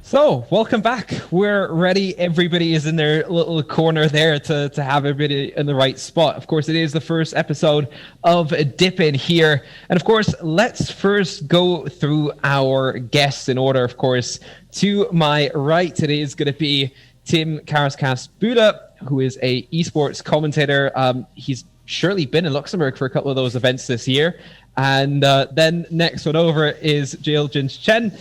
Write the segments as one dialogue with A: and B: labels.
A: So, welcome back. We're ready. Everybody is in their little corner there to have everybody in the right spot. Of course, it is the first episode of Dip In here. And of course, let's first go through our guests in order. Of course, to my right today is going to be Tim KarasCast Buda, who is a esports commentator. He's surely been in Luxembourg for a couple of those events this year. And then next one over is Jinsh Chen.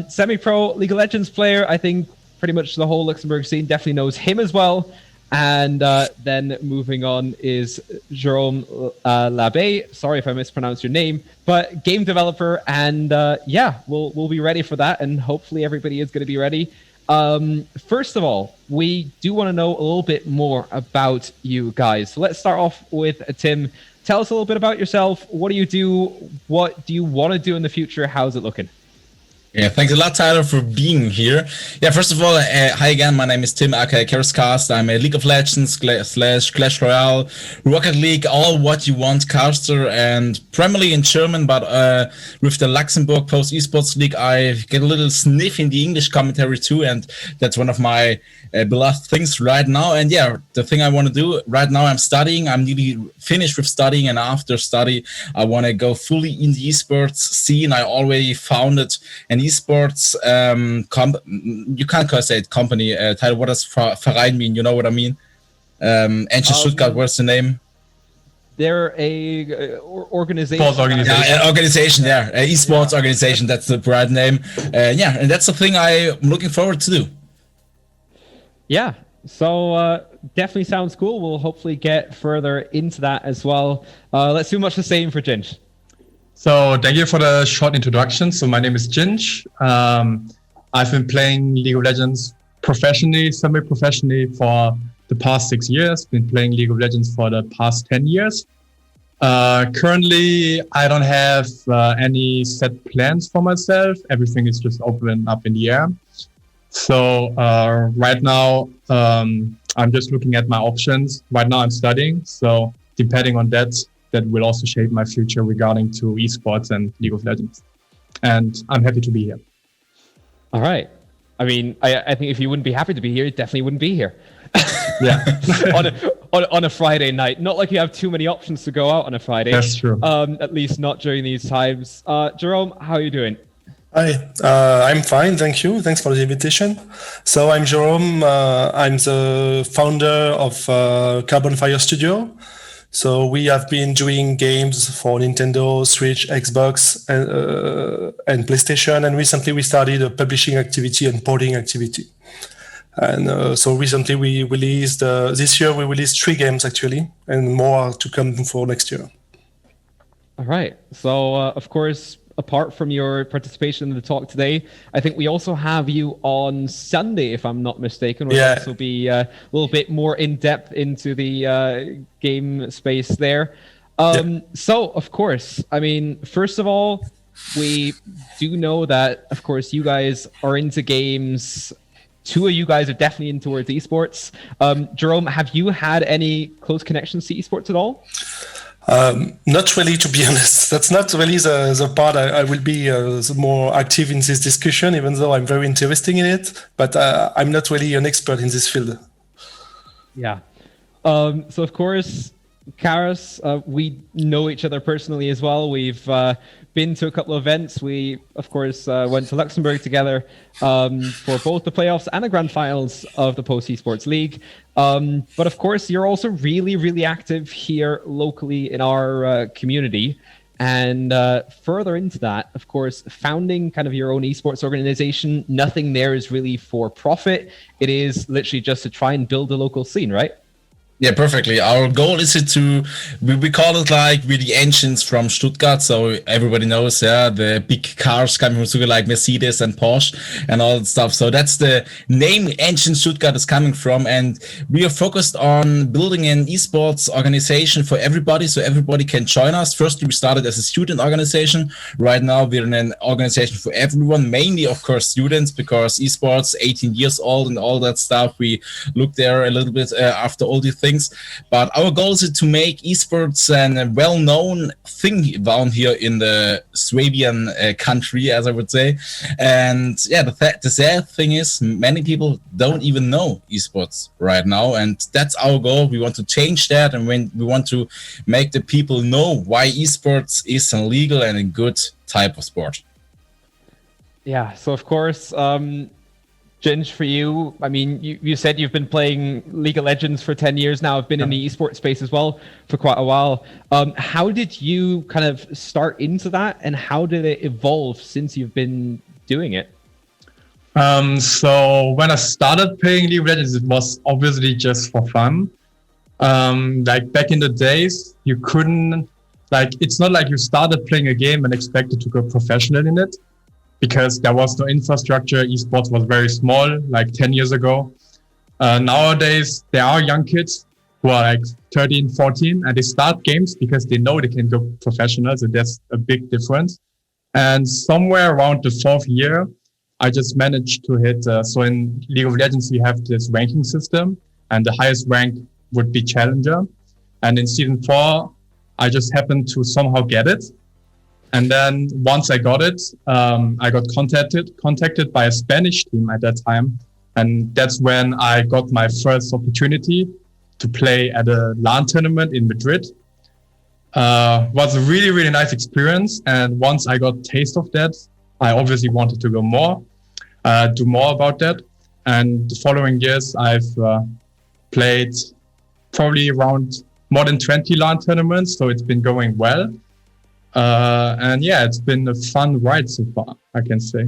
A: Semi-pro League of Legends player. I think pretty much the whole Luxembourg scene definitely knows him as well. And then moving on is Jérôme Labbé. Sorry if I mispronounced your name, but game developer. And we'll be ready for that. And hopefully everybody is going to be ready. First of all, we do want to know a little bit more about you guys. So let's start off with Tim. Tell us a little bit about yourself. What do you do? What do you want to do in the future? How's it looking?
B: Yeah, thanks a lot, Tyler, for being here. Yeah, first of all, hi again. My name is Tim, aka KarasCast. I'm a League of Legends / Clash Royale, Rocket League, all what you want caster, and primarily in German, but with the Luxembourg Post Esports League, I get a little sniff in the English commentary too, and that's one of my beloved things right now. And yeah, the thing I want to do right now, I'm studying. I'm nearly finished with studying, and after study, I want to go fully in the esports scene. I already founded an esports you can't say it company. Tyler, what does Verein mean? You know what I mean? Engine Stuttgart, what's the name?
A: They're a organization.
B: Sports organization. Yeah, organization, yeah. Esports organization, that's the right name. And that's the thing I'm looking forward to do.
A: Yeah, so definitely sounds cool. We'll hopefully get further into that as well. Let's do much the same for Jinsh.
C: So thank you for the short introduction. So my name is Jinsh. I've been playing League of Legends professionally, semi-professionally for the past 6 years. Been playing League of Legends for the past 10 years. Currently, I don't have any set plans for myself. Everything is just open up in the air. So right now, I'm just looking at my options. Right now I'm studying. So depending on that will also shape my future regarding to esports and League of Legends. And I'm happy to be here.
A: All right. I mean, I think if you wouldn't be happy to be here, you definitely wouldn't be here.
C: Yeah.
A: on a Friday night. Not like you have too many options to go out on a Friday.
C: That's true.
A: At least not during these times. Jérôme, how are you doing?
D: Hi, I'm fine, thank you. Thanks for the invitation. So I'm Jérôme. I'm the founder of Carbon Fire Studio. So we have been doing games for Nintendo, Switch, Xbox, and PlayStation. And recently we started a publishing activity and porting activity. And so recently we released, this year we released 3 games actually, and more are to come for next year.
A: All right. So, of course, apart from your participation in the talk today, I think we also have you on Sunday, if I'm not mistaken. We'll also be a little bit more in depth into the game space there. So, of course, I mean, first of all, we do know that, of course, you guys are into games. 2 of you guys are definitely in towards esports. Jérôme, have you had any close connections to esports at all?
D: Not really, to be honest. That's not really the part I will be more active in this discussion, even though I'm very interested in it. But I'm not really an expert in this field.
A: Yeah. So, of course, Karas, we know each other personally as well. We've been to a couple of events. We, of course, went to Luxembourg together for both the playoffs and the grand finals of the Post Esports League. But of course, you're also really, really active here locally in our community. And further into that, of course, founding kind of your own esports organization, nothing there is really for profit. It is literally just to try and build a local scene, right?
B: Yeah, perfectly. Our goal is to, we call it like we're the engines from Stuttgart. So everybody knows, the big cars coming from Stuttgart like Mercedes and Porsche and all that stuff. So that's the name Engine Stuttgart is coming from. And we are focused on building an esports organization for everybody. So everybody can join us. Firstly, we started as a student organization. Right now, we're in an organization for everyone, mainly, of course, students, because esports, 18 years old and all that stuff. We look there a little bit after all the things. things. But our goal is to make esports a well-known thing down here in the Swabian country, as I would say. And yeah, the sad thing is many people don't even know esports right now. And that's our goal. We want to change that. And when we want to make the people know why esports is a legal and a good type of sport.
A: Yeah, so of course, Jinsh, for you, I mean, you said you've been playing League of Legends for 10 years now. I've been in the esports space as well for quite a while. How did you kind of start into that, and how did it evolve since you've been doing it?
C: So when I started playing League of Legends, it was obviously just for fun. Like back in the days, you couldn't, like, it's not like you started playing a game and expected to go professional in it, because there was no infrastructure. Esports was very small, like 10 years ago. Nowadays, there are young kids who are like 13, 14, and they start games because they know they can go professional. So that's a big difference. And somewhere around the 4th year, I just managed to hit, so in League of Legends, we have this ranking system, and the highest rank would be Challenger. And in season 4, I just happened to somehow get it. And then once I got it, I got contacted by a Spanish team at that time. And that's when I got my first opportunity to play at a LAN tournament in Madrid. Was a really, really nice experience. And once I got taste of that, I obviously wanted to go more, do more about that. And the following years, I've played probably around more than 20 LAN tournaments. So it's been going well. And yeah, it's been a fun ride so far, I can say.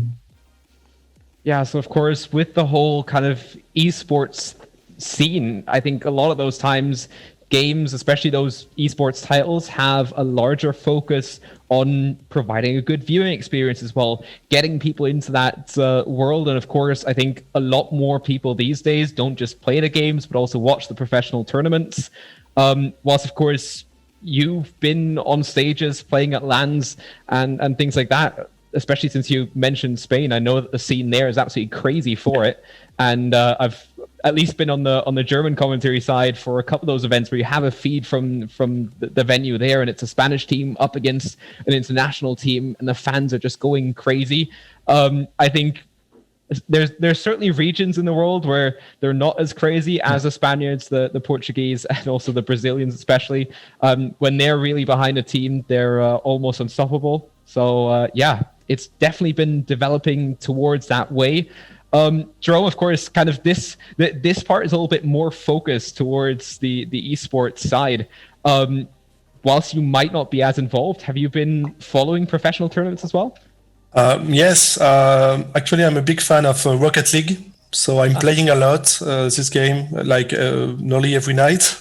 A: Yeah, so of course, with the whole kind of esports scene, I think a lot of those times games, especially those esports titles, have a larger focus on providing a good viewing experience as well, getting people into that world. And of course, I think a lot more people these days don't just play the games, but also watch the professional tournaments. Whilst, of course, you've been on stages playing at LANs and things like that, especially since you mentioned Spain. I know that the scene there is absolutely crazy for it. And I've at least been on the German commentary side for a couple of those events where you have a feed from the venue there, and it's a Spanish team up against an international team, and the fans are just going crazy. I think there's certainly regions in the world where they're not as crazy as the Spaniards, the Portuguese, and also the Brazilians, especially. When they're really behind a team, they're almost unstoppable. So yeah, it's definitely been developing towards that way. Jérôme, of course, kind of this part is a little bit more focused towards the esports side. Whilst you might not be as involved, have you been following professional tournaments as well?
D: Yes, actually, I'm a big fan of Rocket League, so I'm playing a lot this game, like nearly every night,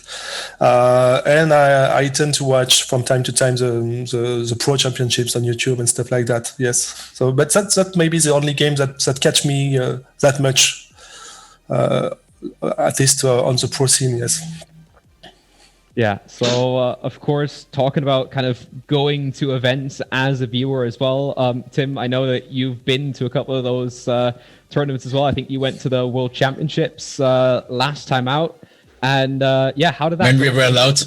D: and I tend to watch from time to time the pro championships on YouTube and stuff like that. Yes, so but that maybe the only game that catch me that much, at least on the pro scene. Yes.
A: Yeah, so of course, talking about kind of going to events as a viewer as well. Tim, I know that you've been to a couple of those tournaments as well. I think you went to the World Championships last time out. And yeah, how did that
B: When we were allowed.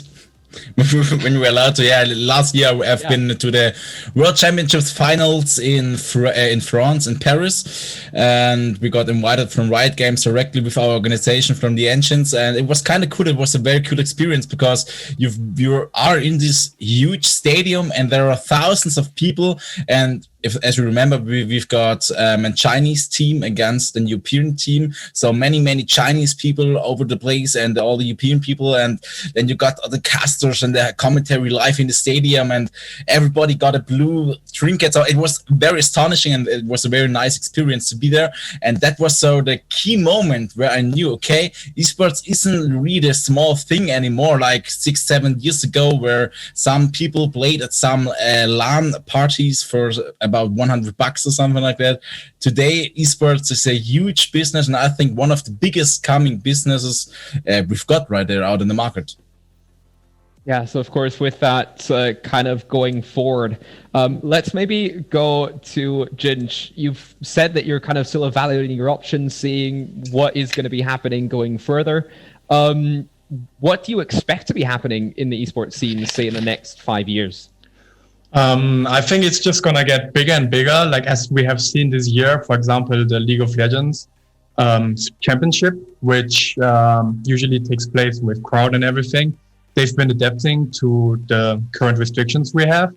B: When we were allowed to, yeah. Last year I've been to the World Championships finals in France, in Paris, and we got invited from Riot Games directly with our organization from the Engines, and it was kind of cool. It was a very cool experience because you are in this huge stadium and there are thousands of people, and as you remember, we've got a Chinese team against an European team. So many Chinese people over the place and all the European people. And then you got the casters and the commentary live in the stadium, and everybody got a blue trinket. So it was very astonishing, and it was a very nice experience to be there. And that was so the key moment where I knew, okay, esports isn't really a small thing anymore, like 6-7 years ago, where some people played at some LAN parties for about $100 or something like that. Today, esports is a huge business, and I think one of the biggest coming businesses we've got right there out in the market.
A: Yeah, so of course, with that kind of going forward, let's maybe go to Jinsh. You've said that you're kind of still evaluating your options, seeing what is going to be happening going further. what do you expect to be happening in the esports scene, say in the next 5 years?
C: I think it's just gonna get bigger and bigger. Like as we have seen this year, for example, the League of Legends championship, which usually takes place with crowd and everything. They've been adapting to the current restrictions we have.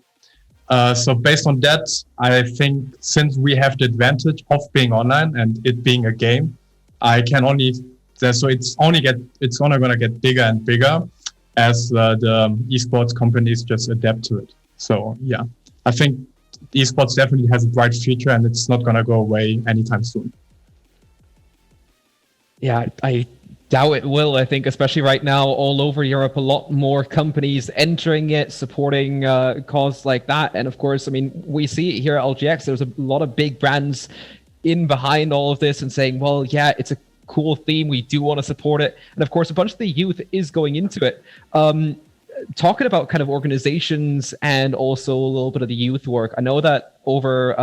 C: So based on that, I think since we have the advantage of being online and it being a game, so it's only gonna get bigger and bigger as the esports companies just adapt to it. So yeah, I think esports definitely has a bright future and it's not gonna go away anytime soon.
A: Yeah, I doubt it will. I think especially right now all over Europe, a lot more companies entering it, supporting cause like that. And of course, I mean, we see it here at LGX. There's a lot of big brands in behind all of this and saying, well, yeah, it's a cool theme. We do want to support it. And of course, a bunch of the youth is going into it. Talking about kind of organizations and also a little bit of the youth work, I know that over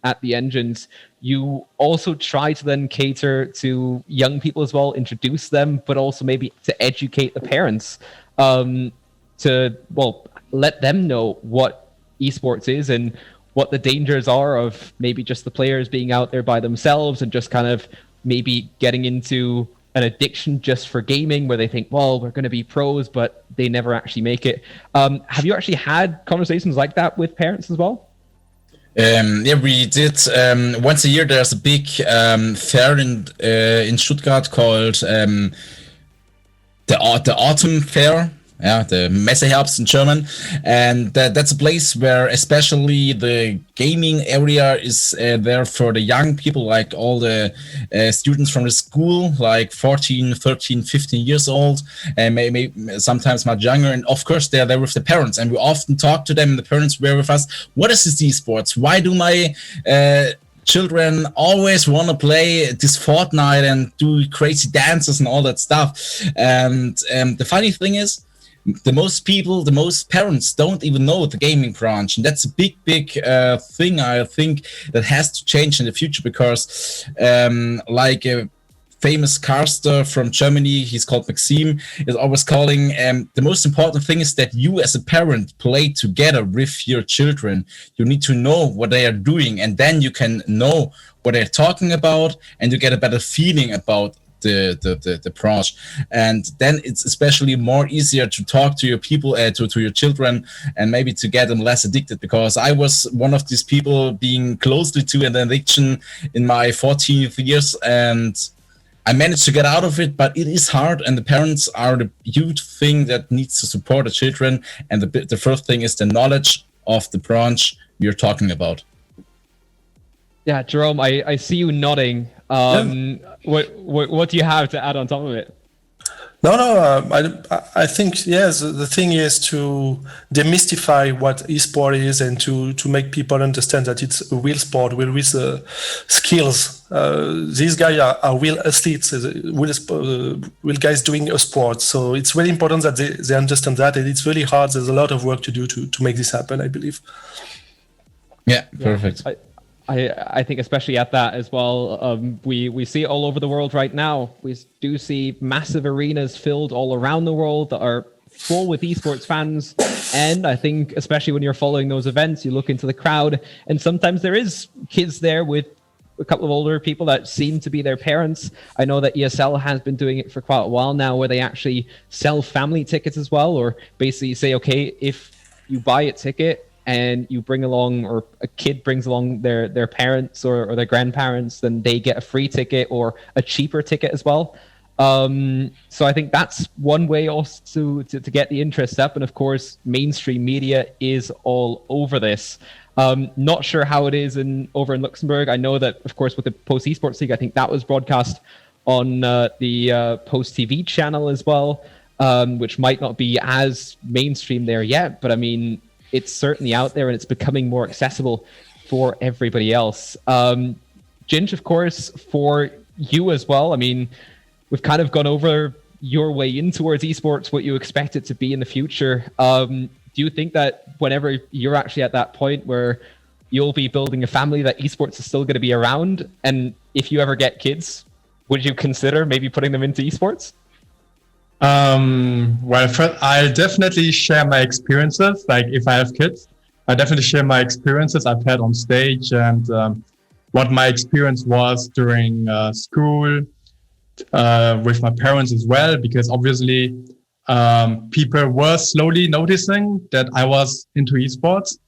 A: at the Engines, you also try to then cater to young people as well, introduce them, but also maybe to educate the parents to, well, let them know what esports is and what the dangers are of maybe just the players being out there by themselves and just kind of maybe getting into an addiction just for gaming where they think, well, we're going to be pros, but they never actually make it. Have you actually had conversations like that with parents as well?
B: Yeah, we did. Once a year, there's a big fair in Stuttgart called the Autumn Fair. Yeah, the Messeherbst in German, and that's a place where especially the gaming area is there for the young people, like all the students from the school, like 14, 13, 15 years old, and maybe sometimes much younger. And of course, they're there with the parents, and we often talk to them. And the parents were with us. What is this esports? Why do my children always want to play this Fortnite and do crazy dances and all that stuff? And the funny thing is, the most parents don't even know the gaming branch, and that's a big thing I think that has to change in the future, because like a famous caster from Germany, he's called Maxim, is always calling the most important thing is that you as a parent play together with your children. You need to know what they are doing, and then you can know what they're talking about, and you get a better feeling about the branch, and then it's especially more easier to talk to your people, to your children, and maybe to get them less addicted, because I was one of these people being closely to an addiction in my 14th years, and I managed to get out of it, but it is hard, and the parents are the huge thing that needs to support the children, and the first thing is the knowledge of the branch we're talking about.
A: Yeah, Jerome, I see you nodding. What do you have to add on top of it?
D: I think, yes, the thing is to demystify what esport is, and to make people understand that it's a real sport with skills. These guys are real athletes, real guys doing a sport. So it's really important that they understand that, and it's really hard. There's a lot of work to do to make this happen, I believe.
B: Yeah, perfect.
A: I think especially at that as well, we see it all over the world right now. We do see massive arenas filled all around the world that are full with esports fans. And I think especially when you're following those events, you look into the crowd, and sometimes there is kids there with a couple of older people that seem to be their parents. I know that ESL has been doing it for quite a while now, where they actually sell family tickets as well, or basically say, okay, if you buy a ticket and you bring along, or a kid brings along their parents or their grandparents, then they get a free ticket or a cheaper ticket as well. So I think that's one way also to get the interest up. And of course, mainstream media is all over this. Not sure how it is over in Luxembourg. I know that, of course, with the Post Esports League, I think that was broadcast on the Post TV channel as well, which might not be as mainstream there yet. But I mean, it's certainly out there, and it's becoming more accessible for everybody else. Jinsh, of course, for you as well. I mean, we've kind of gone over your way in towards esports, what you expect it to be in the future. Do you think that whenever you're actually at that point where you'll be building a family, that esports is still going to be around? And if you ever get kids, would you consider maybe putting them into esports?
C: Well, first, I'll definitely share my experiences. Like if I have kids, I definitely share my experiences I've had on stage and what my experience was during school with my parents as well, because obviously people were slowly noticing that I was into esports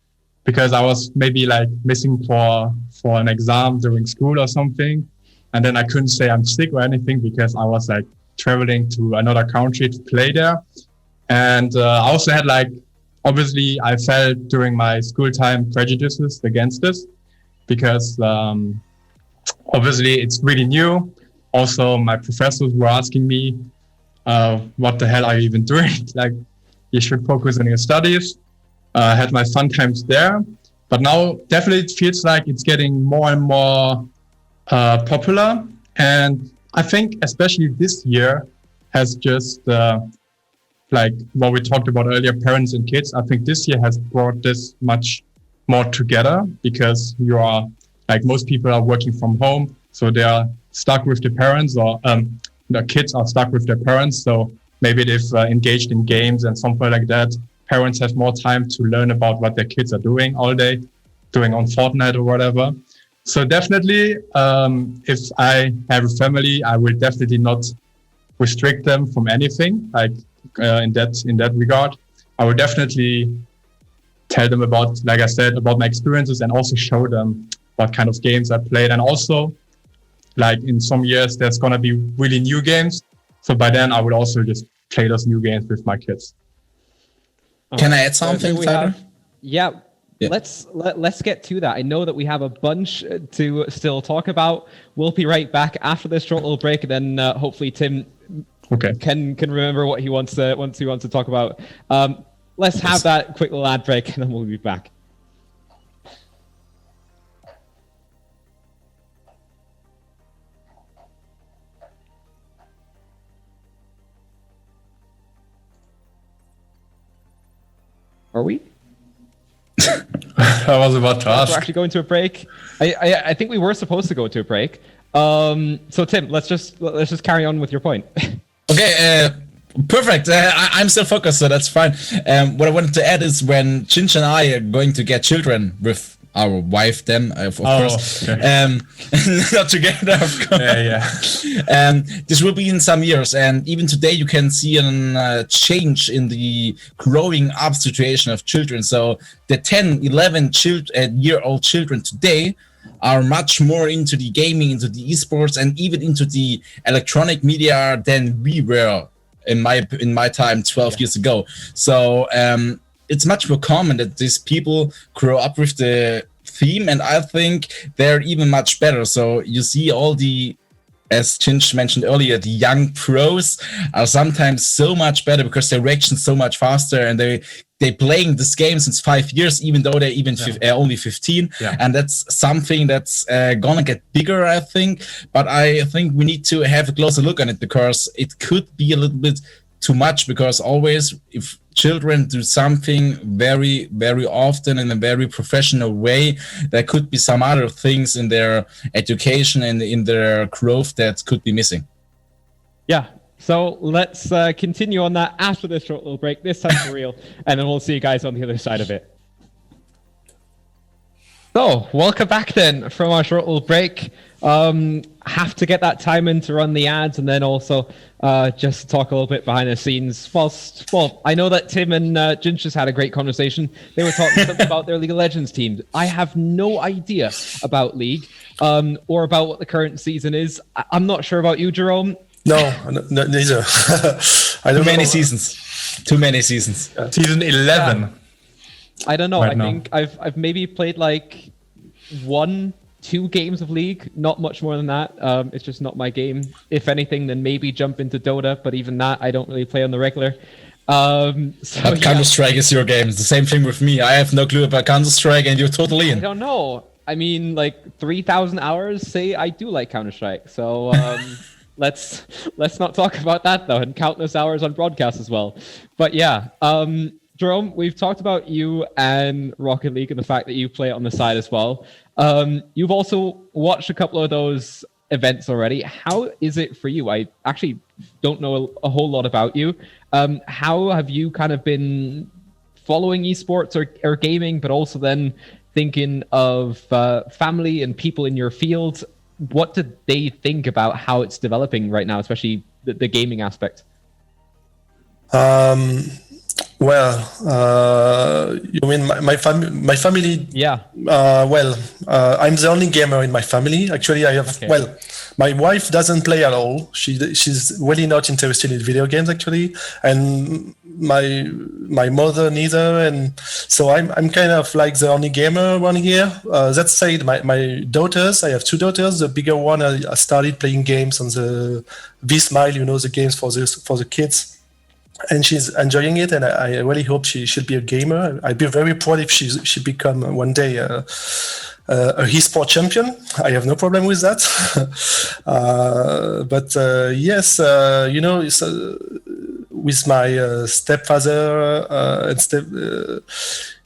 C: because I was maybe like missing for an exam during school or something. And then I couldn't say I'm sick or anything because I was like traveling to another country to play there. And I also had like, obviously I felt during my school time prejudices against this because obviously it's really new. Also, my professors were asking me, what the hell are you even doing? Like, you should focus on your studies. I had my fun times there. But now definitely it feels like it's getting more and more popular. And I think especially this year has just, like what we talked about earlier, parents and kids, I think this year has brought this much more together because you are, like most people are working from home. So they are stuck with the parents or the kids are stuck with their parents. So maybe they've engaged in games and something like that. Parents have more time to learn about what their kids are doing all day, doing on Fortnite or whatever. So definitely, if I have a family, I will definitely not restrict them from anything. Like in that regard, I will definitely tell them about, like I said, about my experiences and also show them what kind of games I played. And also, like in some years, there's gonna be really new games. So by then, I will also just play those new games with my kids.
B: Can I add something, Tyler?
A: Yeah. Let's get to that. I know that we have a bunch to still talk about. We'll be right back after this short little break, and then hopefully Tim can remember what he wants to talk about. Let's have that quick little ad break, and then we'll be back. Are we?
C: I was about to ask.
A: We're actually going to a break. I think we were supposed to go to a break. So Tim, let's just carry on with your point.
B: Okay, perfect. I'm still focused, so that's fine. What I wanted to add is when Jinsh and I are going to get children with our wife, then of course,
C: okay.
B: not together, of course.
C: Yeah.
B: This will be in some years, and even today you can see a change in the growing up situation of children. So the 10, 11-year-old children today are much more into the gaming, into the esports, and even into the electronic media than we were in my time 12 years ago. So it's much more common that these people grow up with the theme, and I think they're even much better. So you see all the, as Jinsh mentioned earlier, the young pros are sometimes so much better because they reaction so much faster, and they playing this game since 5 years, even though they're even only 15. Yeah. And that's something that's gonna get bigger, I think. But I think we need to have a closer look on it because it could be a little bit too much, because always if children do something very, very often in a very professional way, there could be some other things in their education and in their growth that could be missing.
A: Yeah. So let's continue on that after this short little break, this time for real, and then we'll see you guys on the other side of it. So, welcome back then from our short little break. Have to get that time in to run the ads, and then also just talk a little bit behind the scenes. Well, I know that Tim and Jinsh just had a great conversation. They were talking something about their League of Legends team. I have no idea about League or about what the current season is. I'm not sure about you, Jerome.
D: No, neither. I don't
B: Too many
D: know.
B: seasons. Too many seasons.
C: Season 11.
A: Yeah. I don't know.
C: Right
A: I think I've maybe played like 1-2 games of League, not much more than that. It's just not my game. If anything, then maybe jump into Dota, but even that I don't really play on the regular.
B: But Counter-Strike is your game. It's the same thing with me. I have no clue about Counter-Strike, and you're totally in.
A: I don't know. I mean, like 3,000 hours say I do like Counter-Strike. So let's not talk about that though, and countless hours on broadcast as well. But yeah, Jerome, we've talked about you and Rocket League and the fact that you play it on the side as well. You've also watched a couple of those events already. How is it for you? I actually don't know a whole lot about you. How have you kind of been following esports or gaming, but also then thinking of family and people in your field? What did they think about how it's developing right now, especially the gaming aspect?
D: You mean my family?
A: Yeah.
D: I'm the only gamer in my family. Actually, I have, my wife doesn't play at all. She's really not interested in video games, actually. And my mother neither. And so I'm kind of like the only gamer around here. That said, my daughters, I have two daughters. The bigger one, I started playing games on the V-Smile, the games for the kids. And she's enjoying it, and I really hope she'll be a gamer. I'd be very proud if she become one day a esports champion. I have no problem with that. Yes, with my stepfather and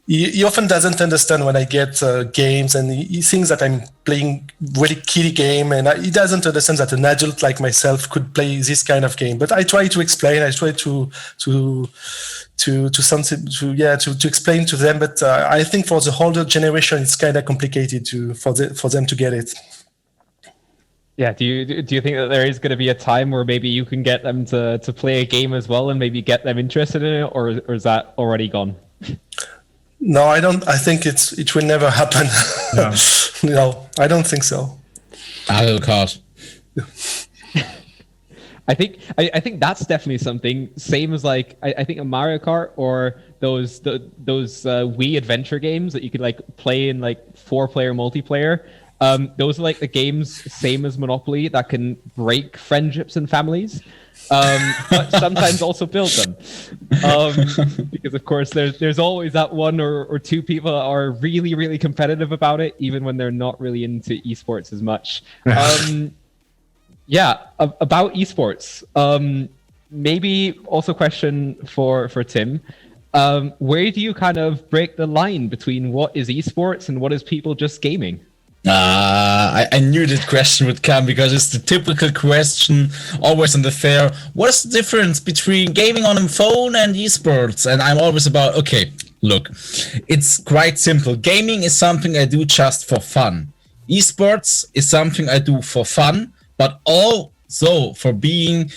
D: he often doesn't understand when I get games, and he thinks that I'm playing really kiddie game, and he doesn't understand that an adult like myself could play this kind of game. But I try to explain. I try to explain to them. But I think for the older generation, it's kind of complicated for them to get it.
A: Yeah. Do you think that there is going to be a time where maybe you can get them to play a game as well, and maybe get them interested in it, or is that already gone?
D: No, I don't. I think it will never happen. No, no, I don't think so.
B: Mario Kart.
A: I think that's definitely something. Same as like I think a Mario Kart or those Wii adventure games that you could like play in like 4-player multiplayer. Those are like the games, same as Monopoly, that can break friendships and families. But sometimes also build them, because of course there's always that one or two people that are really, really competitive about it, even when they're not really into esports as much. About esports, maybe also question for Tim, where do you kind of break the line between what is esports and what is people just gaming?
B: I knew that question would come, because it's the typical question always on the fair. What's the difference between gaming on a phone and esports? And I'm always about, okay, look, it's quite simple. Gaming is something I do just for fun. Esports is something I do for fun, but also for being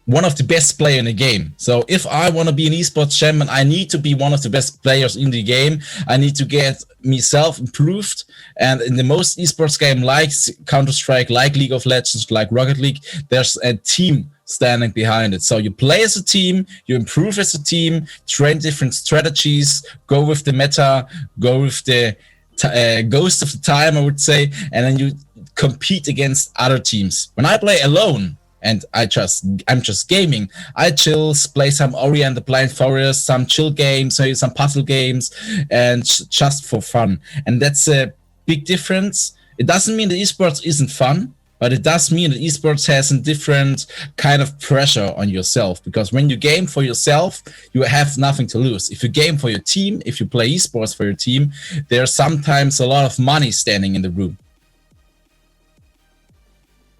B: one of the best players in the game. So if I want to be an esports champion, I need to be one of the best players in the game. I need to get myself improved. And in the most esports game, like Counter-Strike, like League of Legends, like Rocket League, there's a team standing behind it. So you play as a team, you improve as a team, train different strategies, go with the meta, go with the ghost of the time, I would say, and then you compete against other teams. When I play alone, and I'm just gaming, I chill, play some Ori and the Blind Forest, some chill games, maybe some puzzle games, and just for fun. And that's a big difference. It doesn't mean that esports isn't fun, but it does mean that esports has a different kind of pressure on yourself, because when you game for yourself, you have nothing to lose. If you game for your team, if you play esports for your team, there's sometimes a lot of money standing in the room.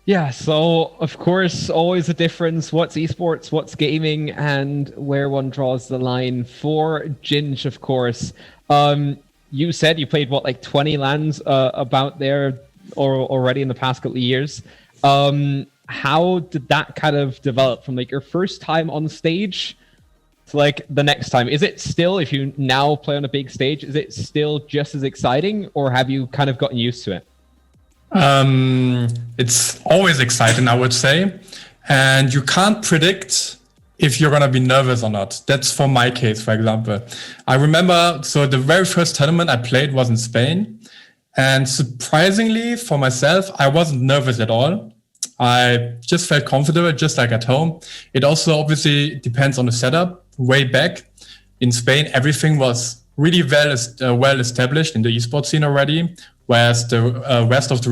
A: Yeah, so of course, always a difference. What's esports, what's gaming, and where one draws the line. For Jinsh, of course, you said you played like 20 LANs about there or already in the past couple of years. How did that kind of develop from like your first time on stage to like the next time? Is it still, if you now play on a big stage, is it still just as exciting, or have you kind of gotten used to it?
C: It's always exciting, I would say. And you can't predict if you're going to be nervous or not. That's for my case, for example. I remember, so the very first tournament I played was in Spain. And surprisingly for myself, I wasn't nervous at all. I just felt comfortable, just like at home. It also obviously depends on the setup. Way back in Spain, everything was really well established in the esports scene already, whereas the rest of the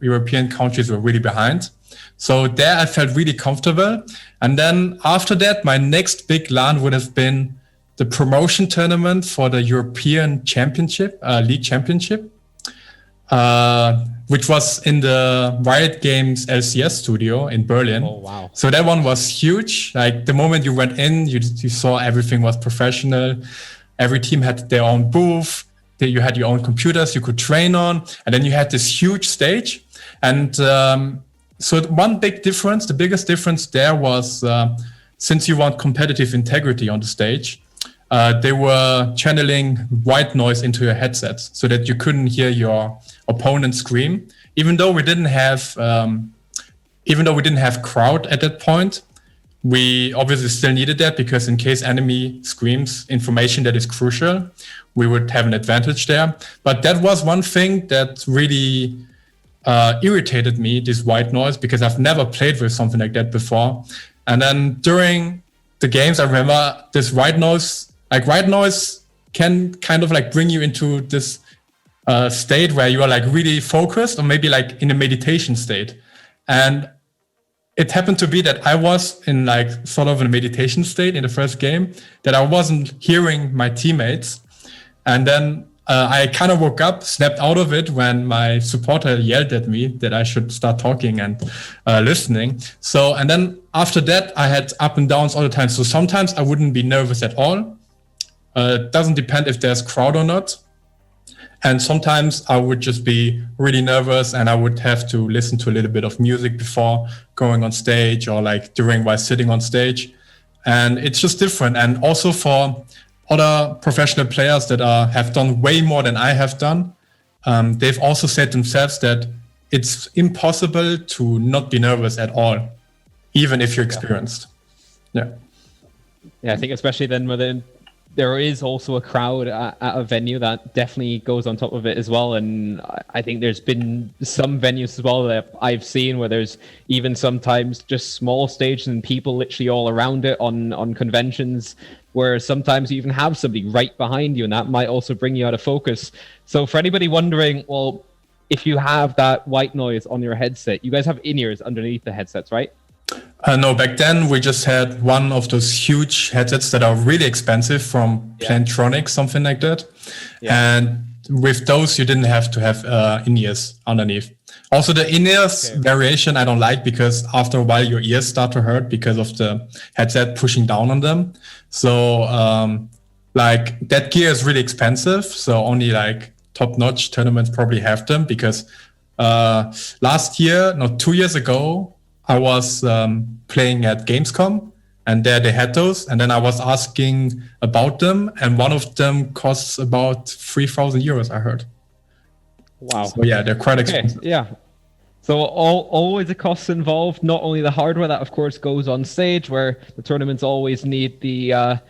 C: European countries were really behind. So there I felt really comfortable. And then after that, my next big LAN would have been the promotion tournament for the European Championship, League Championship, which was in the Riot Games LCS studio in Berlin.
A: Oh, wow.
C: So that one was huge. Like the moment you went in, you saw everything was professional. Every team had their own booth. You had your own computers you could train on. And then you had this huge stage. And so one big difference, the biggest difference there was since you want competitive integrity on the stage, they were channeling white noise into your headsets so that you couldn't hear your opponent scream. Even though we didn't have crowd at that point, we obviously still needed that because in case enemy screams information that is crucial, we would have an advantage there. But that was one thing that really irritated me, this white noise, because I've never played with something like that before. And then during the games, I remember this white noise can kind of like bring you into this state where you are like really focused, or maybe like in a meditation state. And it happened to be that I was in like sort of a meditation state in the first game, that I wasn't hearing my teammates. And then I kind of woke up, snapped out of it when my supporter yelled at me that I should start talking and listening. So, and then after that, I had up and downs all the time. So sometimes I wouldn't be nervous at all. It doesn't depend if there's crowd or not. And sometimes I would just be really nervous and I would have to listen to a little bit of music before going on stage, or like while sitting on stage. And it's just different. And also for other professional players that have done way more than I have done, they've also said themselves that it's impossible to not be nervous at all, even if you're experienced. Yeah,
A: I think especially then within, there is also a crowd at a venue that definitely goes on top of it as well. And I think there's been some venues as well that I've seen where there's even sometimes just small stages and people literally all around it on conventions, where sometimes you even have somebody right behind you, and that might also bring you out of focus. So for anybody wondering, well, if you have that white noise on your headset, you guys have in-ears underneath the headsets, right?
C: No, back then we just had one of those huge headsets that are really expensive from Plantronics, something like that. Yeah. And with those, you didn't have to have in-ears underneath. Also, the in-ears variation I don't like, because after a while your ears start to hurt because of the headset pushing down on them. So like that gear is really expensive. So only like top-notch tournaments probably have them, because 2 years ago, I was playing at Gamescom, and there they had those. And then I was asking about them, and one of them costs about 3,000 euros, I heard.
A: Wow.
C: So yeah, they're quite expensive.
A: Yeah. So always the costs involved, not only the hardware that of course goes on stage, where the tournaments always need the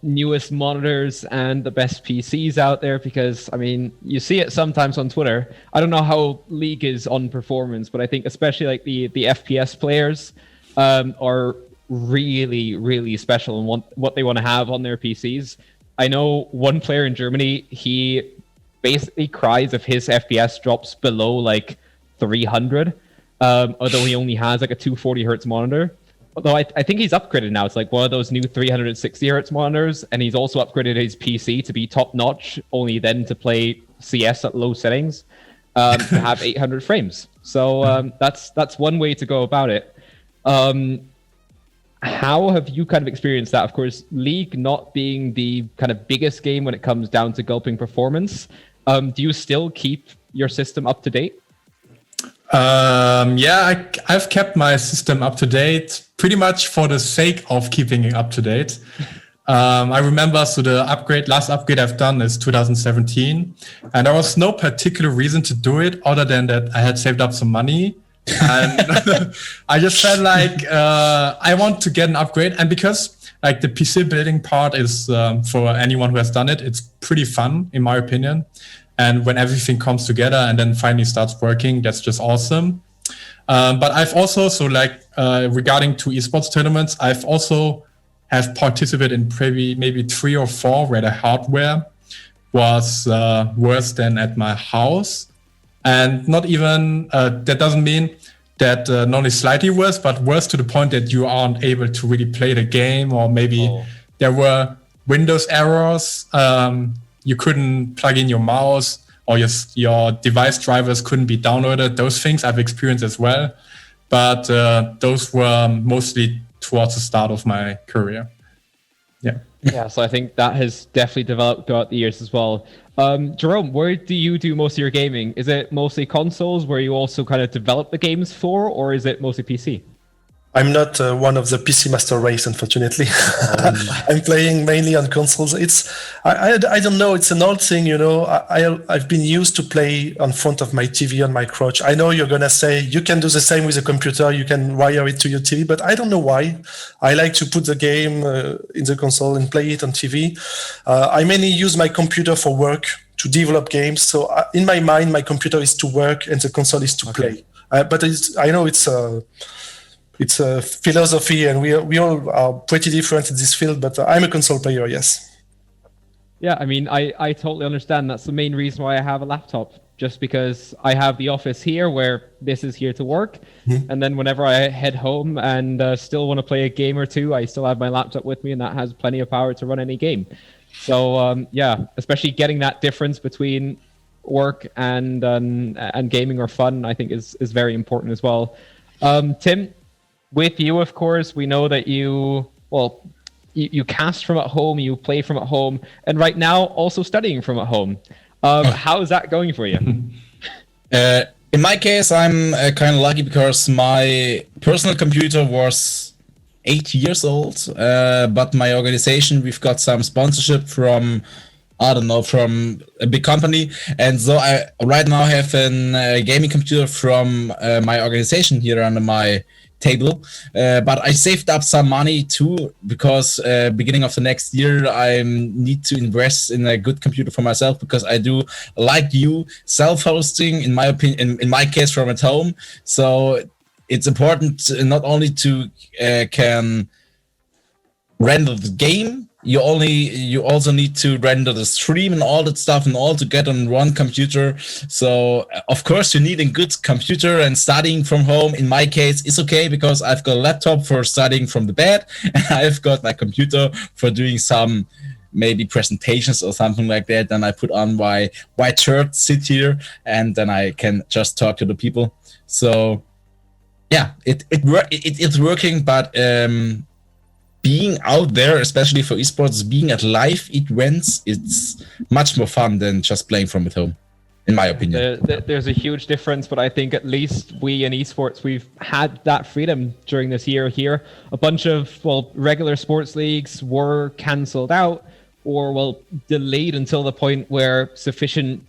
A: newest monitors and the best PCs out there, because I mean, you see it sometimes on Twitter. I don't know how League is on performance, but I think especially like the FPS players are really, really special in what they want to have on their PCs. I know one player in Germany, he basically cries if his FPS drops below like 300, although he only has like a 240 hertz monitor. Although I think he's upgraded now. It's like one of those new 360 hertz monitors, and he's also upgraded his PC to be top notch, only then to play CS at low settings, to have 800 frames. So that's one way to go about it. How have you kind of experienced that? Of course, League not being the kind of biggest game when it comes down to gulping performance. Do you still keep your system up to date?
C: I've kept my system up to date pretty much for the sake of keeping it up to date. I remember, so the last upgrade I've done is 2017, and there was no particular reason to do it other than that I had saved up some money, and I just felt like I want to get an upgrade. And because like the PC building part is for anyone who has done it, it's pretty fun in my opinion. And when everything comes together and then finally starts working, that's just awesome. But I've also, regarding to esports tournaments, I've also have participated in maybe 3 or 4 where the hardware was worse than at my house. And not even, that doesn't mean that not only slightly worse, but worse to the point that you aren't able to really play the game, or maybe there were Windows errors. You couldn't plug in your mouse, or your device drivers couldn't be downloaded. Those things I've experienced as well, but those were mostly towards the start of my career.
A: Yeah, so I think that has definitely developed throughout the years as well. Jérôme, where do you do most of your gaming? Is it mostly consoles where you also kind of develop the games for, or is it mostly PC?
D: I'm not one of the PC master race, unfortunately. I'm playing mainly on consoles. I don't know. It's an old thing, I've been used to play on front of my TV on my crotch. I know you're gonna say you can do the same with a computer. You can wire it to your TV, but I don't know why. I like to put the game in the console and play it on TV. I mainly use my computer for work to develop games. So in my mind, my computer is to work and the console is to play. But I know it's a philosophy, and we all are pretty different in this field, but I'm a console player, yes.
A: Yeah, I mean, I totally understand. That's the main reason why I have a laptop, just because I have the office here where this is here to work. And then whenever I head home and still want to play a game or two, I still have my laptop with me, and that has plenty of power to run any game. So yeah, especially getting that difference between work and gaming or fun, I think is very important as well. Tim, with you, of course, we know that you cast from at home, you play from at home, and right now also studying from at home. How is that going for you?
B: In my case, I'm kind of lucky because my personal computer was 8 years old, but my organization, we've got some sponsorship from, I don't know, from a big company. And so I right now have a gaming computer from my organization here under my table, but I saved up some money too, because beginning of the next year I need to invest in a good computer for myself, because I do, like you, self-hosting, in my opinion, in my case, from at home. So it's important not only to can render the game, you also need to render the stream and all that stuff, and all to get on one computer. So of course you need a good computer, and studying from home in my case is okay, because I've got a laptop for studying from the bed, and I've got my computer for doing some maybe presentations or something like that. Then I put on my white shirt, sit here, and then I can just talk to the people. So yeah, it's working, but being out there, especially for esports, being at live events, it's much more fun than just playing from at home, in my opinion.
A: There's a huge difference, but I think at least we in esports, we've had that freedom during this year here. A bunch of, regular sports leagues were cancelled out or, delayed until the point where sufficient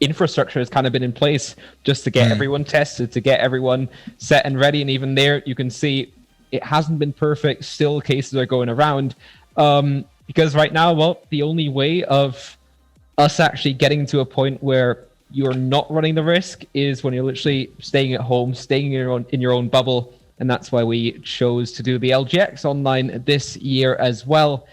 A: infrastructure has kind of been in place just to get everyone tested, to get everyone set and ready. And even there, you can see it hasn't been perfect. Still, cases are going around. Because right now, the only way of us actually getting to a point where you're not running the risk is when you're literally staying at home, staying in your own bubble. And that's why we chose to do the LGX online this year as well.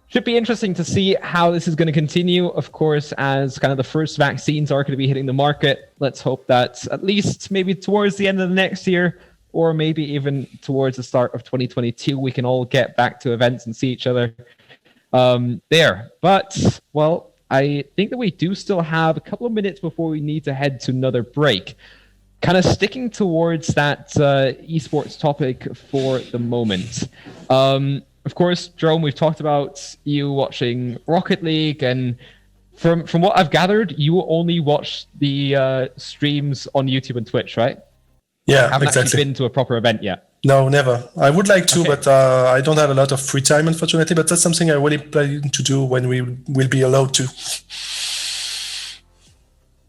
A: Should be interesting to see how this is going to continue, of course, as kind of the first vaccines are going to be hitting the market. Let's hope that at least maybe towards the end of the next year, or maybe even towards the start of 2022, we can all get back to events and see each other there. But, I think that we do still have a couple of minutes before we need to head to another break. Kind of sticking towards that esports topic for the moment. Of course, Jérôme, we've talked about you watching Rocket League, and from what I've gathered, you only watch the streams on YouTube and Twitch, right?
D: Yeah,
A: haven't
D: exactly.
A: actually been to a proper event yet.
D: No, never. I would like to, but I don't have a lot of free time, unfortunately. But that's something I really plan to do when we will be allowed to.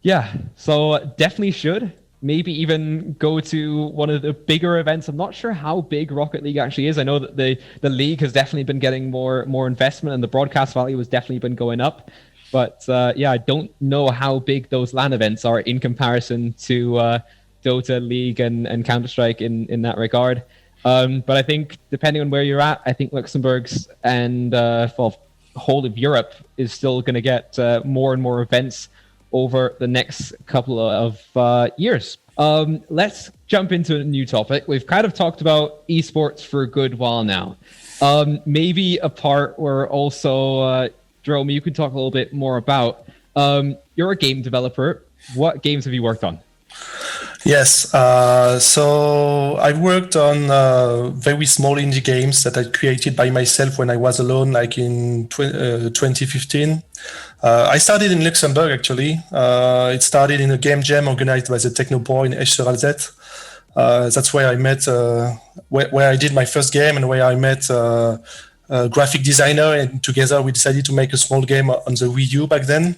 D: Yeah,
A: so definitely should. Maybe even go to one of the bigger events. I'm not sure how big Rocket League actually is. I know that the league has definitely been getting more investment, and the broadcast value has definitely been going up. But I don't know how big those LAN events are in comparison to Dota, League, and Counter-Strike in that regard. But I think depending on where you're at, I think Luxembourg's and whole of Europe is still going to get more and more events over the next couple of years. Let's jump into a new topic. We've kind of talked about esports for a good while now. Maybe a part where also, Jérôme, you could talk a little bit more about. You're a game developer. What games have you worked on?
D: Yes, so I've worked on very small indie games that I created by myself when I was alone, like in 2015. I started in Luxembourg, actually. It started in a game jam organized by the Technopro in Esch-sur-Alzette. That's where I met, where I did my first game and where I met a graphic designer, and together we decided to make a small game on the Wii U back then.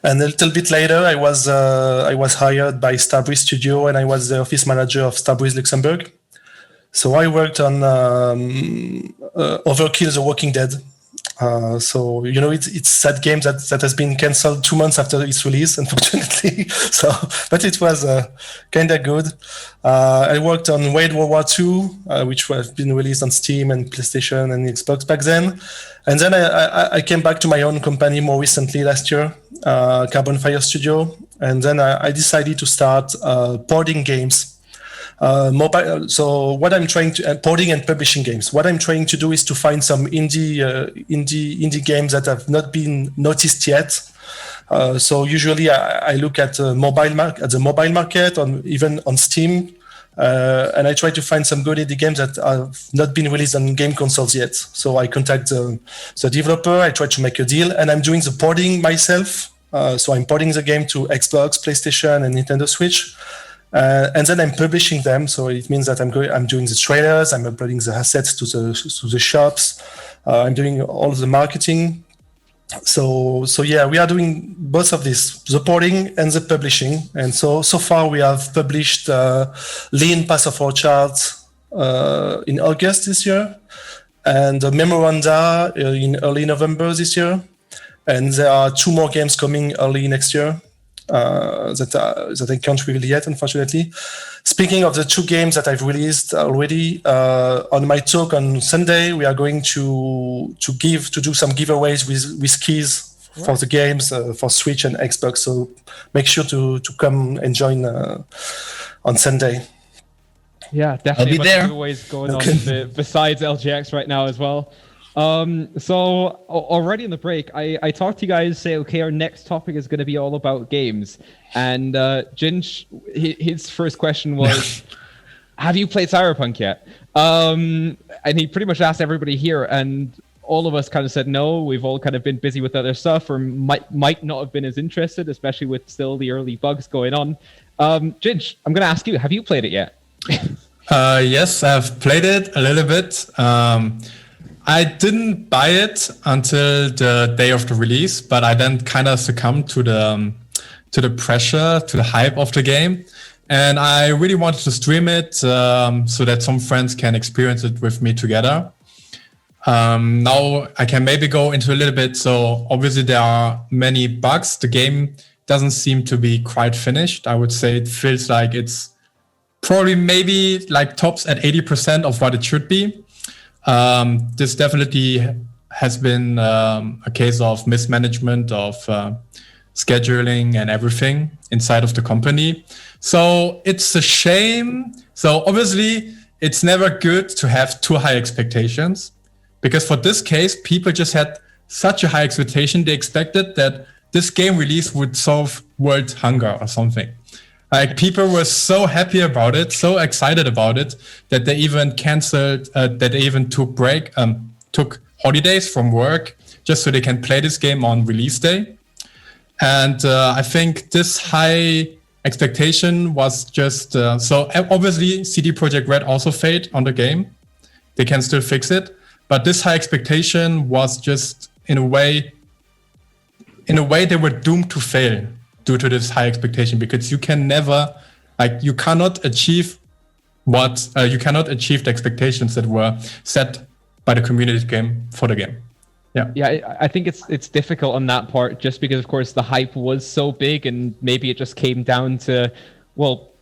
D: And a little bit later, I was hired by Starbreeze Studio, and I was the office manager of Starbreeze Luxembourg. So I worked on Overkill: The Walking Dead. So it's that game that has been cancelled 2 months after its release, unfortunately. But it was kind of good. I worked on World War II, which has been released on Steam and PlayStation and Xbox back then. And then I came back to my own company more recently last year, Carbon Fire Studio. And then I decided to start porting games. Mobile. So what I'm trying to porting and publishing games. What I'm trying to do is to find some indie games that have not been noticed yet. So usually I look at the mobile market, on even on Steam, and I try to find some good indie games that have not been released on game consoles yet. So I contact the developer. I try to make a deal, and I'm doing the porting myself. So I'm porting the game to Xbox, PlayStation, and Nintendo Switch. And then I'm publishing them, so it means that I'm doing the trailers, I'm uploading the assets to the shops, I'm doing all the marketing. So yeah, we are doing both of this, the porting and the publishing. And so far we have published Lean Pass of Orchard in August this year, and Memoranda in early November this year. And there are 2 more games coming early next year. That I can't reveal yet, unfortunately. Speaking of the 2 games that I've released already, on my talk on Sunday, we are going to do some giveaways with keys for the games for Switch and Xbox. So make sure to come and join on Sunday.
A: Yeah, definitely.
B: I'll be there.
A: Giveaways going on besides LGX right now as well. So already in the break, I talked to you guys, say, okay, our next topic is going to be all about games. And Jinsh, his first question was, have you played Cyberpunk yet? And he pretty much asked everybody here, and all of us kind of said no. We've all kind of been busy with other stuff, or might not have been as interested, especially with still the early bugs going on. Jinsh, I'm going to ask you, have you played it yet?
C: Yes, I've played it a little bit. I didn't buy it until the day of the release, but I then kind of succumbed to the pressure, to the hype of the game. And I really wanted to stream it so that some friends can experience it with me together. Now I can maybe go into a little bit. So obviously there are many bugs. The game doesn't seem to be quite finished. I would say it feels like it's probably maybe like tops at 80% of what it should be. This definitely has been a case of mismanagement of scheduling and everything inside of the company. So it's a shame. So obviously it's never good to have too high expectations, because for this case, people just had such a high expectation. They expected that this game release would solve world hunger or something. Like, people were so happy about it, so excited about it, that they even canceled, that they even took holidays from work just so they can play this game on release day. And I think this high expectation was just, so obviously CD Projekt Red also failed on the game. They can still fix it. But this high expectation was just, in a way they were doomed to fail due to this high expectation, because you can never, you cannot achieve the expectations that were set by the community game for the game.
A: Yeah, I think it's difficult on that part, just because, of course, the hype was so big, and maybe it just came down to, well,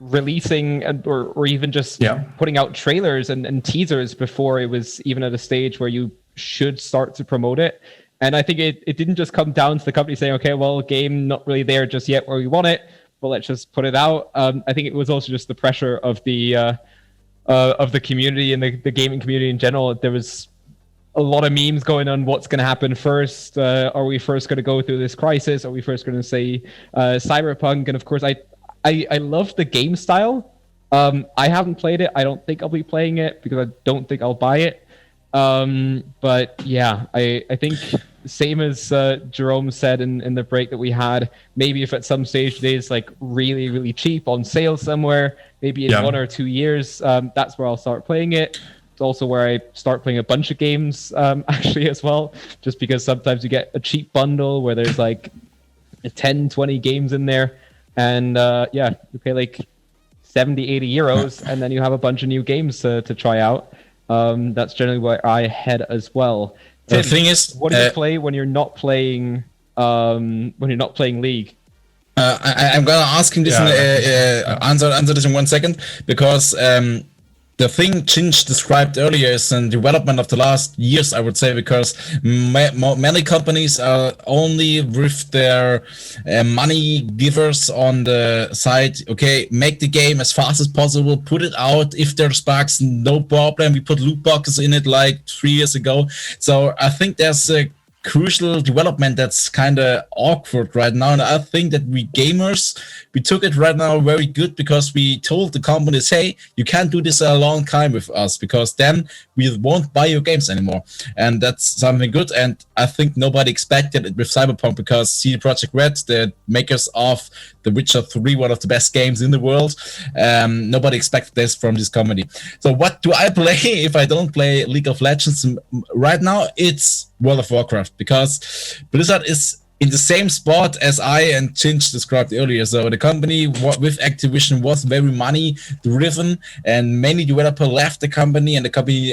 A: releasing or even just putting out trailers and teasers before it was even at a stage where you should start to promote it. And I think it didn't just come down to the company saying, okay, well, game not really there just yet where we want it, but let's just put it out. I think it was also just the pressure of the community and the gaming community in general. There was a lot of memes going on what's going to happen first. Are we first going to go through this crisis? Are we first going to say Cyberpunk? And of course, I love the game style. I haven't played it. I don't think I'll be playing it because I don't think I'll buy it. But yeah, I think same as Jerome said in the break that we had, maybe if at some stage it is like really, really cheap on sale somewhere, maybe in 1 or 2 years, that's where I'll start playing it. It's also where I start playing a bunch of games actually as well, just because sometimes you get a cheap bundle where there's like 10, 20 games in there. And you pay like 70, 80 euros and then you have a bunch of new games to try out. That's generally where I head as well.
B: The thing is,
A: what do you play when you're not playing League?
B: I'm gonna ask him this answer this in 1 second, because the thing Jinsh described earlier is in development of the last years, I would say, because many companies are only with their money givers on the side. Okay, make the game as fast as possible, put it out. If there's bugs, no problem. We put loot boxes in it like 3 years ago. So I think there's a crucial development that's kind of awkward right now, and I think that we gamers, we took it right now very good, because we told the companies, hey, you can't do this a long time with us, because then we won't buy your games anymore, and that's something good. And I think nobody expected it with Cyberpunk, because CD Projekt Red, the makers of The Witcher 3, one of the best games in the world, nobody expected this from this company. So what do I play if I don't play League of Legends? Right now it's World of Warcraft, because Blizzard is in the same spot as I and Jinsh described earlier. So the company with Activision was very money driven, and many developers left the company, and the company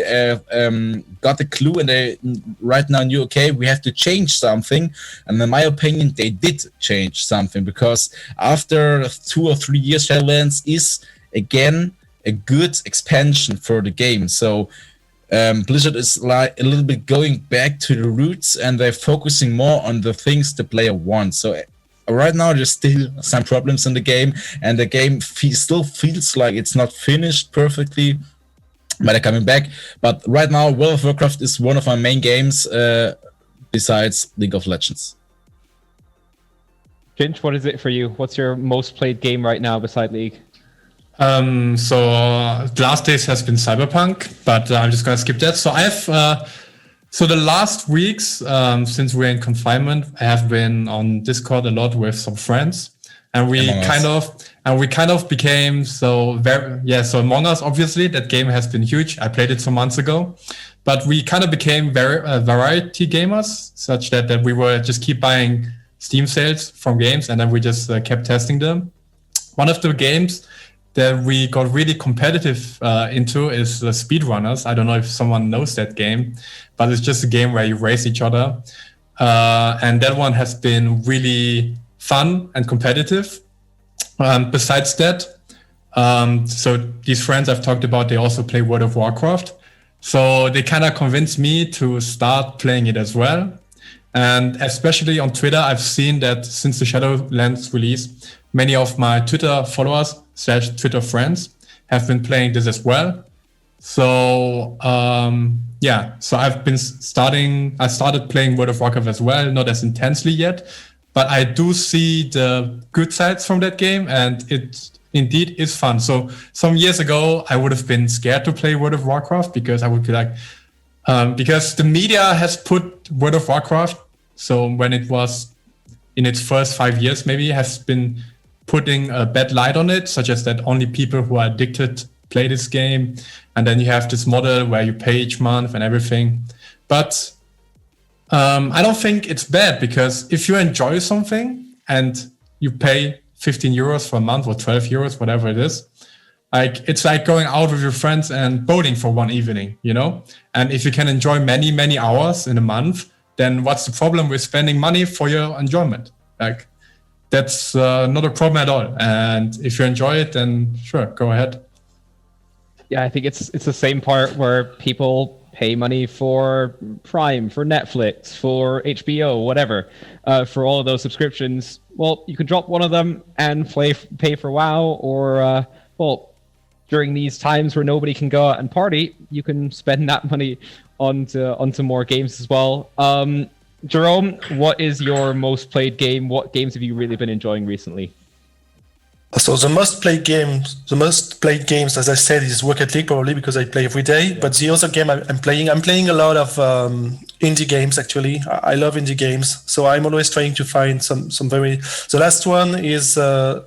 B: got the clue, and they right now knew, okay, we have to change something. And in my opinion, they did change something, because after 2 or 3 years, Shadowlands is again a good expansion for the game. So Blizzard is like a little bit going back to the roots, and they're focusing more on the things the player wants. So right now there's still some problems in the game, and the game still feels like it's not finished perfectly, but they're coming back. But right now World of Warcraft is one of my main games besides League of Legends.
A: Jinsh, what is it for you? What's your most played game right now beside League?
C: So the last days has been Cyberpunk, but I'm just gonna skip that. So so the last weeks, since we're in confinement, I have been on Discord a lot with some friends, and we kind of became so Among Us, obviously that game has been huge. I played it some months ago, but we kind of became variety gamers, such that we were just keep buying Steam sales from games, and then we just kept testing them. One of the games that we got really competitive into is the Speedrunners. I don't know if someone knows that game, but it's just a game where you race each other. And that one has been really fun and competitive. Besides that, so these friends I've talked about, they also play World of Warcraft. So they kind of convinced me to start playing it as well. And especially on Twitter, I've seen that since the Shadowlands release, many of my Twitter followers / Twitter friends have been playing this as well. So so I started playing World of Warcraft as well, not as intensely yet, but I do see the good sides from that game, and it indeed is fun. So some years ago, I would have been scared to play World of Warcraft, because I would be like, because the media has put World of Warcraft, so when it was in its first 5 years, maybe has been putting a bad light on it, such as that only people who are addicted play this game. And then you have this model where you pay each month and everything. But I don't think it's bad, because if you enjoy something and you pay 15 euros for a month or 12 euros, whatever it is, like it's like going out with your friends and boating for one evening, you know? And if you can enjoy many, many hours in a month, then what's the problem with spending money for your enjoyment? Like, that's not a problem at all. And if you enjoy it, then sure, go ahead.
A: Yeah, I think it's the same part where people pay money for Prime, for Netflix, for HBO, whatever, for all of those subscriptions. Well, you can drop one of them and pay for WoW, or during these times where nobody can go out and party, you can spend that money onto more games as well. Jerome, what is your most played game? What games have you really been enjoying recently?
D: So the most played games, as I said, is Rocket League, probably because I play every day. But the other game I'm playing a lot of indie games. Actually, I love indie games, so I'm always trying to find some very. The last one is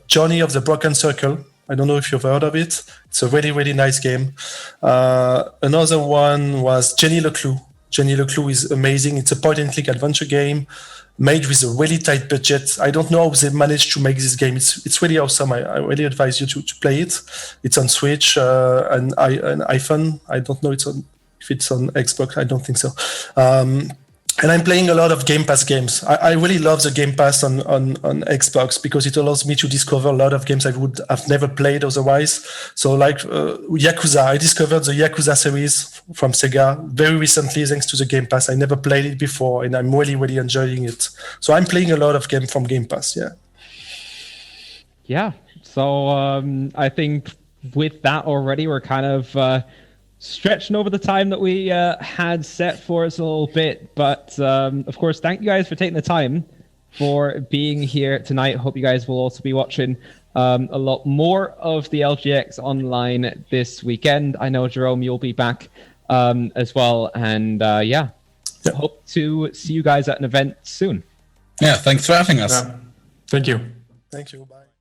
D: Journey of the Broken Circle. I don't know if you've heard of it. It's a really, really nice game. Another one was Jenny Le Clou. Jenny Le Clou is amazing. It's a point-and-click adventure game made with a really tight budget. I don't know how they managed to make this game. It's really awesome. I really advise you to play it. It's on Switch and iPhone. I don't know if it's on Xbox. I don't think so. And I'm playing a lot of Game Pass games. I really love the Game Pass on Xbox because it allows me to discover a lot of games I would have never played otherwise. So like Yakuza, I discovered the Yakuza series from Sega very recently thanks to the Game Pass. I never played it before and I'm really, really enjoying it. So I'm playing a lot of games from Game Pass, yeah.
A: Yeah, so I think with that already, we're kind of... stretching over the time that we had set for us a little bit, but of course, thank you guys for taking the time for being here tonight. Hope you guys will also be watching a lot more of the LGX online this weekend. I know, Jerome, you'll be back as well, and hope to see you guys at an event soon.
B: Yeah, thanks for having us.
C: Yeah. Thank you.
D: Thank you. Bye.